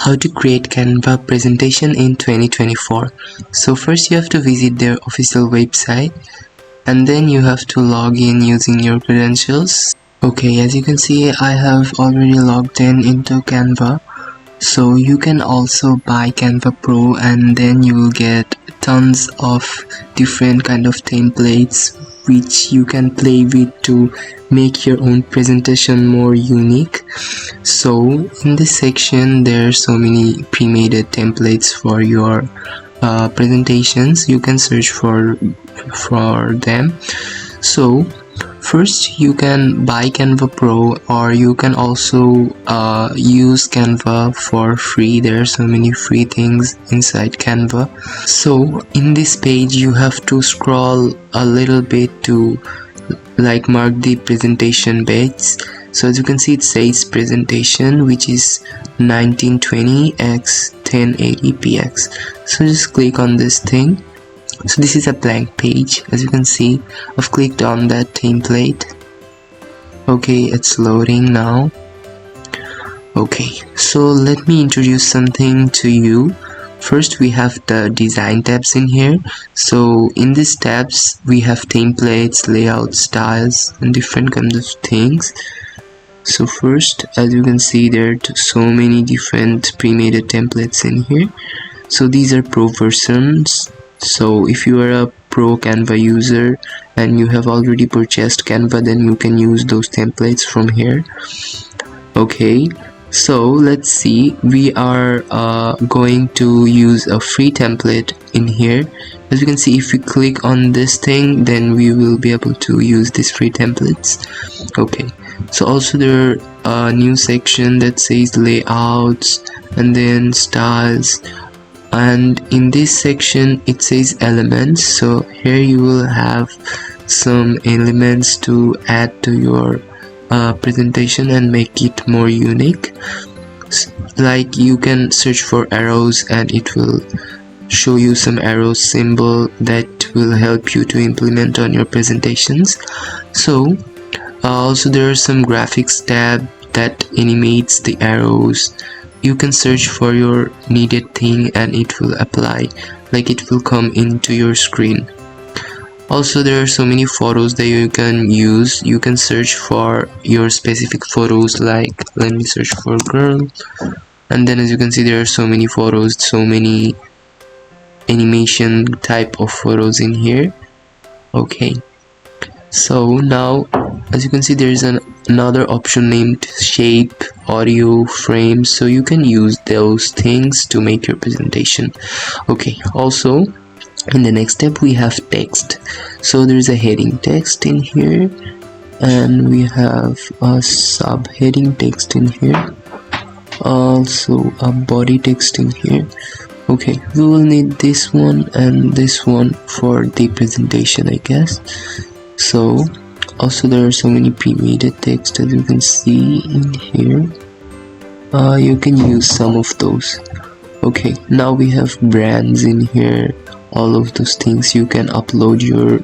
how to create Canva presentation in 2024. So first you have to visit their official website and then you have to log in using your credentials. Okay, as you can see, I have already logged in into Canva. So you can also buy Canva Pro and then you will get tons of different kind of templates which you can play with to make your own presentation more unique. So in this section there are so many pre-made templates for your presentations. You can search for them. So first you can buy Canva Pro, or you can also use Canva for free. There are so many free things inside Canva. So in this page you have to scroll a little bit to mark the presentation beds. So as you can see, it says presentation, which is 1920 x 1080 px. So just click on this thing. So this is a blank page. As you can see, I've clicked on that template. Okay, it's loading now. Okay, so let me introduce something to you. First we have the design tabs in here. So in these tabs we have templates, layout, styles, and different kinds of things. So first, as you can see, there are so many different pre-made templates in here. So these are pro versions. So if you are a pro Canva user and you have already purchased Canva, then you can use those templates from here. Okay, so let's see, we are going to use a free template in here. As you can see, if we click on this thing, then we will be able to use these free templates. Okay, so also there are a new section that says layouts and then styles, and in this section it says elements. So here you will have some elements to add to your presentation and make it more unique. Like you can search for arrows and it will show you some arrow symbol that will help you to implement on your presentations. So also there are some graphics tab that animates the arrows. You can search for your needed thing and it will apply, like it will come into your screen. Also there are so many photos that you can use. You can search for your specific photos, like let me search for girl, and then as you can see there are so many photos, so many animation type of photos in here. Okay, so now as you can see there is another option named shape, audio, frame, so you can use those things to make your presentation. Okay, also in the next step we have text. So there is a heading text in here and we have a subheading text in here, also a body text in here. Okay, we will need this one and this one for the presentation, I guess. So also there are so many pre-made text as you can see in here. You can use some of those. Okay, now we have brands in here. All of those things, you can upload your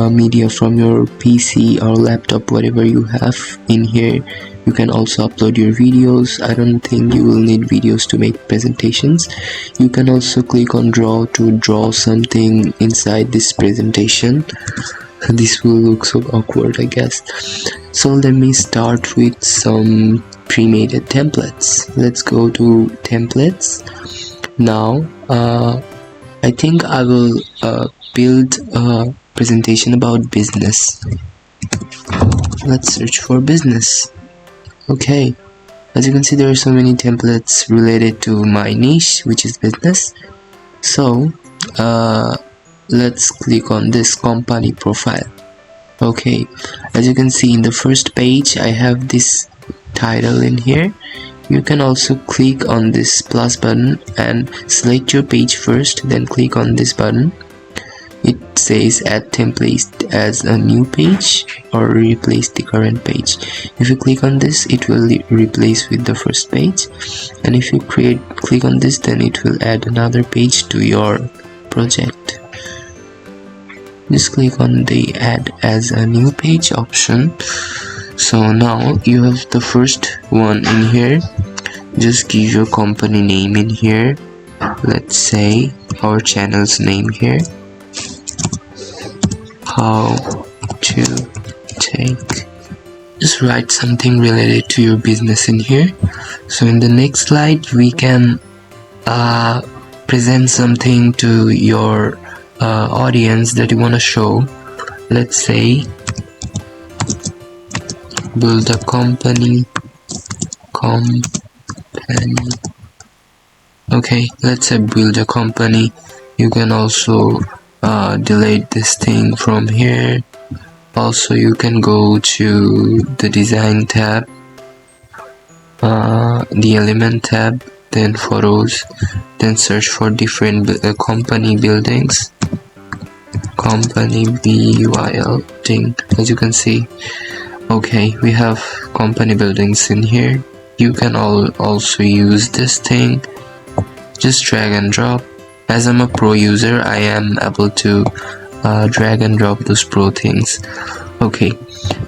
media from your PC or laptop, whatever you have in here. You can also upload your videos. I don't think you will need videos to make presentations. You can also click on draw to draw something inside this presentation. This will look so awkward, I guess. So let me start with some pre-made templates. Let's go to templates. Now I think I will build a presentation about business. Let's search for business. Okay, as you can see there are so many templates related to my niche, which is business. So let's click on this company profile. Okay, as you can see in the first page I have this title in here. You can also click on this plus button and select your page first, then click on this button. It says add template as a new page or replace the current page. If you click on this, it will replace with the first page, and if you click on this, then it will add another page to your project. Just click on the add as a new page option. So now you have the first one in here. just give your company name in here. Let's say our channel's name here, how to take. Just write something related to your business in here. So in the next slide we can present something to your audience that you want to show. Let's say build a company. Okay, let's say build a company. You can also delete this thing from here. Also you can go to the design tab, the element tab, then photos, then search for different company buildings, company building. As you can see, okay, we have company buildings in here. You can also use this thing, just drag and drop. As I'm a pro user, I am able to drag and drop those pro things. Okay,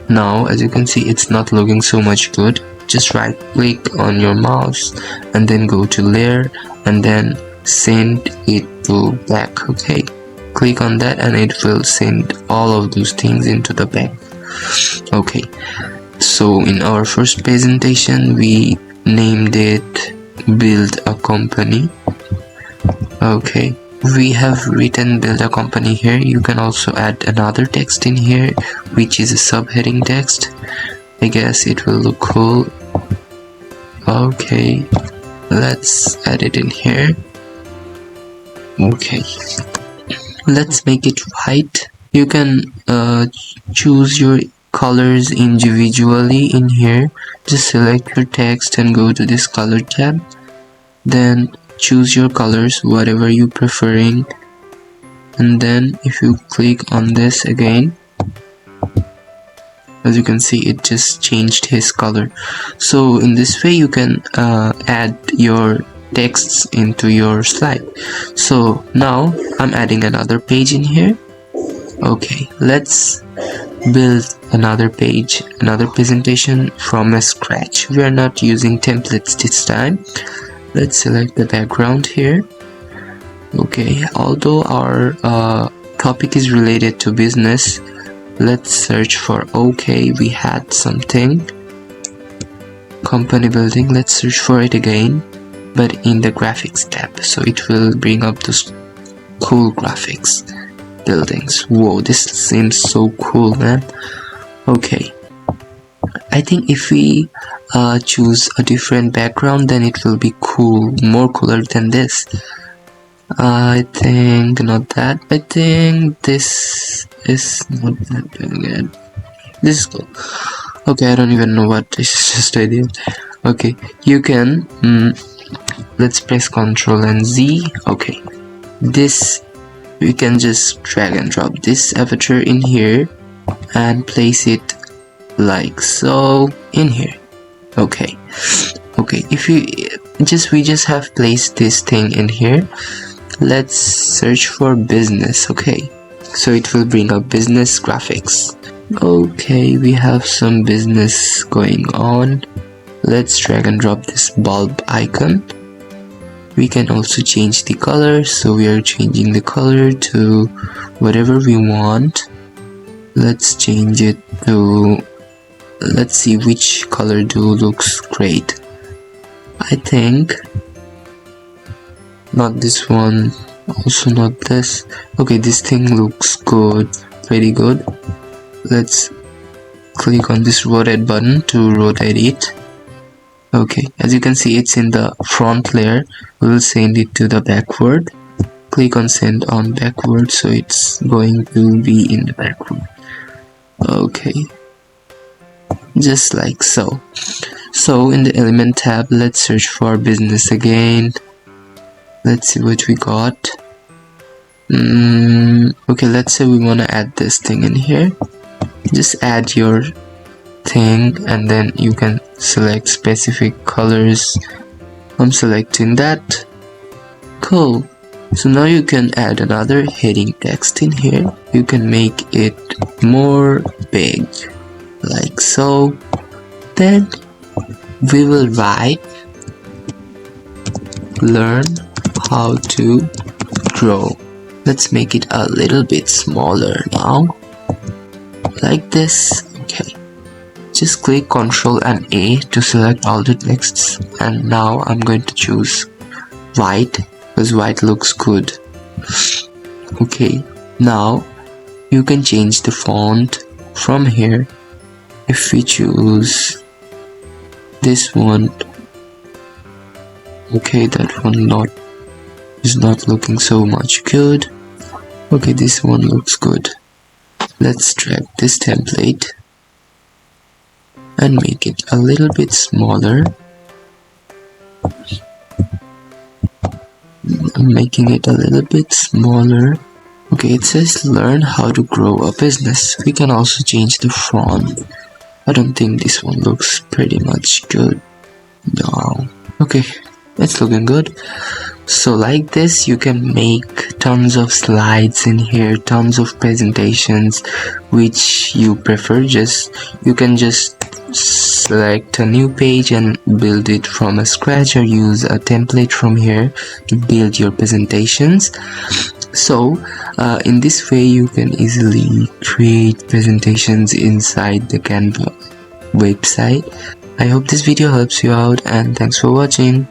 now as you can see, it's not looking so much good. Just right click on your mouse and then go to layer and then send it to back. Okay, click on that and it will send all of those things into the back. Okay, so in our first presentation we named it build a company. Okay, we have written build a company here. You can also add another text in here, which is a subheading text. I guess it will look cool. Okay, let's add it in here. Okay, let's make it white. You can choose your colors individually in here. Just select your text and go to this color tab, then choose your colors, whatever you preferring, and then if you click on this again, as you can see, it just changed his color. So in this way you can add your texts into your slide. So now I'm adding another page in here. Okay, let's build another page, another presentation from scratch. We are not using templates this time. Let's select the background here. Okay, although our topic is related to business, let's search for, okay, we had something, company building. Let's search for it again, but in the graphics tab, so it will bring up those cool graphics buildings. Whoa, this seems so cool, man. Okay, I think if we choose a different background, then it will be cool, more cooler than this. I think not that. I think this is not that bad. This is cool. Okay, I don't even know what this is, just I did. Okay, you can let's press Ctrl and Z. Okay, this we can just drag and drop this avatar in here and place it like so in here. Okay, if you we just have placed this thing in here. Let's search for business. Okay, so it will bring up business graphics. Okay, we have some business going on. Let's drag and drop this bulb icon. We can also change the color, so we are changing the color to whatever we want. Let's change it to, let's see which color looks great. I think not this one, also not this. Okay, this thing looks good, pretty good. Let's click on this rotate button to rotate it. Okay, as you can see, it's in the front layer. We'll send it to the backward. Click on send on backward, so it's going to be in the backward. Okay, just like so. So in the element tab, let's search for business again. Let's see what we got. Okay, let's say we want to add this thing in here. Just add your thing and then you can select specific colors. I'm selecting that. Cool. So now you can add another heading text in here. You can make it more big like so. Then we will write learn how to grow. Let's make it a little bit smaller now, like this. Okay, just click Ctrl and A to select all the texts, and now I'm going to choose white because white looks good. Okay, now you can change the font from here. If we choose this one, okay, that one is not looking so much good. Okay, this one looks good. Let's drag this template and make it a little bit smaller. I'm making it a little bit smaller. Okay, it says learn how to grow a business. We can also change the font. I don't think this one looks pretty much good. No. Okay, it's looking good. So like this, you can make tons of slides in here, tons of presentations, which you prefer. You can just select a new page and build it from scratch, or use a template from here to build your presentations. So in this way you can easily create presentations inside the Canva website. I hope this video helps you out, and thanks for watching.